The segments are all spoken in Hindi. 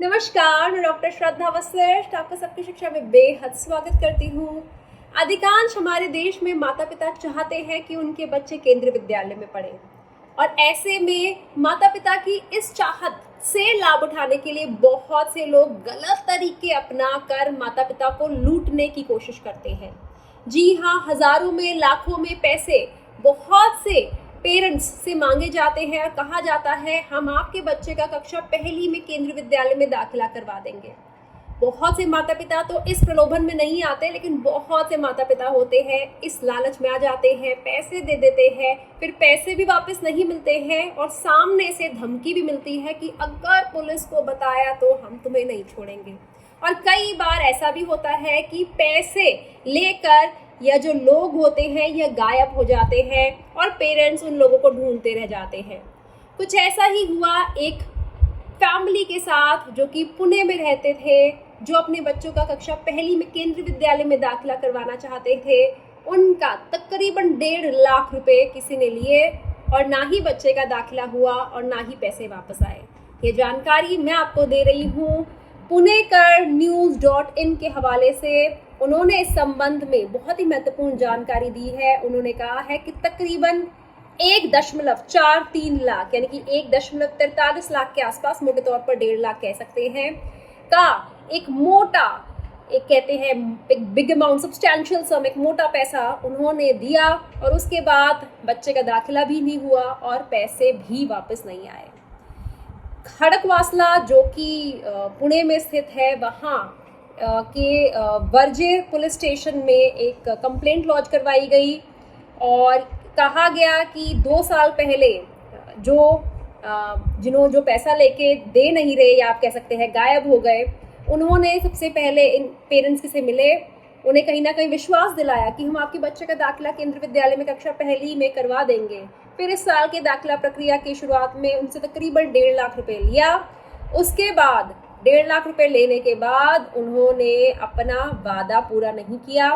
नमस्कार, मैं डॉक्टर श्रद्धा वशिष्ठ आपका सबकी शिक्षा में बेहद स्वागत करती हूँ। अधिकांश हमारे देश में माता पिता चाहते हैं कि उनके बच्चे केंद्रीय विद्यालय में पढ़ें और ऐसे में माता पिता की इस चाहत से लाभ उठाने के लिए बहुत से लोग गलत तरीके अपना कर माता पिता को लूटने की कोशिश करते हैं। जी हाँ, हजारों में लाखों में पैसे बहुत से पेरेंट्स से मांगे जाते हैं और कहा जाता है हम आपके बच्चे का कक्षा पहली में केंद्रीय विद्यालय में दाखिला करवा देंगे। बहुत से माता पिता तो इस प्रलोभन में नहीं आते, लेकिन बहुत से माता पिता होते हैं इस लालच में आ जाते हैं, पैसे दे देते हैं, फिर पैसे भी वापस नहीं मिलते हैं और सामने से धमकी भी मिलती है कि अगर पुलिस को बताया तो हम तुम्हें नहीं छोड़ेंगे। और कई बार ऐसा भी होता है कि पैसे लेकर या जो लोग होते हैं यह गायब हो जाते हैं और पेरेंट्स उन लोगों को ढूंढते रह जाते हैं। कुछ ऐसा ही हुआ एक फैमिली के साथ जो कि पुणे में रहते थे, जो अपने बच्चों का कक्षा पहली में केंद्रीय विद्यालय में दाखिला करवाना चाहते थे। उनका तकरीबन 1.5 लाख रुपए किसी ने लिए और ना ही बच्चे का दाखिला हुआ और ना ही पैसे वापस आए। ये जानकारी मैं आपको दे रही हूँ punekarnews.in के हवाले से। उन्होंने इस संबंध में बहुत ही महत्वपूर्ण जानकारी दी है। उन्होंने कहा है कि तकरीबन 1.43 लाख यानी कि 1.43 लाख के आसपास, मोटे तौर पर 1.5 लाख कह सकते हैं, का एक मोटा, एक कहते हैं एक बिग अमाउंट, सब्सटैंशियल सम, एक मोटा पैसा उन्होंने दिया और उसके बाद बच्चे का दाखिला भी नहीं हुआ और पैसे भी वापस नहीं आए। खड़कवासला जो कि पुणे में स्थित है, वहाँ के वर्जे पुलिस स्टेशन में एक कंप्लेंट लॉन्च करवाई गई और कहा गया कि 2 साल पहले जो पैसा लेके दे नहीं रहे या आप कह सकते हैं गायब हो गए, उन्होंने सबसे पहले इन पेरेंट्स से मिले, उन्हें कहीं ना कहीं विश्वास दिलाया कि हम आपके बच्चे का दाखिला केंद्रीय विद्यालय में कक्षा पहली में करवा देंगे। फिर इस साल के दाखिला प्रक्रिया की शुरुआत में उनसे तकरीबन 1.5 लाख रुपए लिया। उसके बाद 1.5 लाख रुपए लेने के बाद उन्होंने अपना वादा पूरा नहीं किया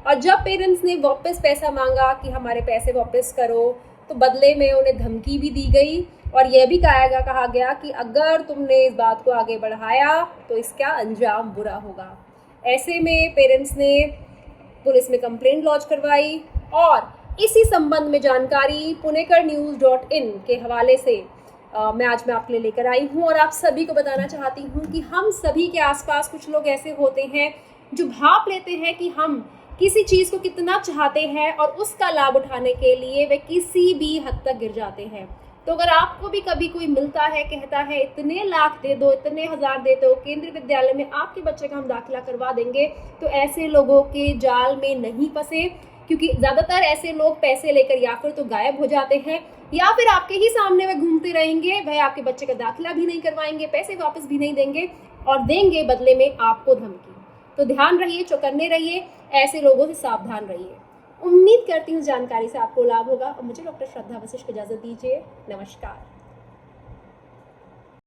और जब पेरेंट्स ने वापस पैसा मांगा कि हमारे पैसे वापस करो, तो बदले में उन्हें धमकी भी दी गई और यह भी कहा गया कि अगर तुमने इस बात को आगे बढ़ाया तो इसका अंजाम बुरा होगा। ऐसे में पेरेंट्स ने पुलिस में कंप्लेंट लॉन्च करवाई और इसी संबंध में जानकारी punekarnews.in के हवाले से मैं आपके लिए लेकर आई हूँ और आप सभी को बताना चाहती हूँ कि हम सभी के आसपास कुछ लोग ऐसे होते हैं जो भाप लेते हैं कि हम किसी चीज़ को कितना चाहते हैं और उसका लाभ उठाने के लिए वे किसी भी हद तक गिर जाते हैं। तो अगर आपको भी कभी कोई मिलता है, कहता है इतने लाख दे दो, इतने हज़ार दे दो, केंद्रीय विद्यालय में आपके बच्चे का हम दाखिला करवा देंगे, तो ऐसे लोगों के जाल में नहीं फंसे, क्योंकि ज़्यादातर ऐसे लोग पैसे लेकर या फिर तो गायब हो जाते हैं या फिर आपके ही सामने वह घूमते रहेंगे। वह आपके बच्चे का दाखिला भी नहीं करवाएंगे, पैसे वापस भी नहीं देंगे और देंगे बदले में आपको धमकी। तो ध्यान रहिए, चौकन्ने रहिए, ऐसे लोगों से सावधान रहिए। उम्मीद करती हूँ जानकारी से आपको लाभ होगा और मुझे डॉक्टर श्रद्धा वशिष्ठ को इजाज़त दीजिए। नमस्कार।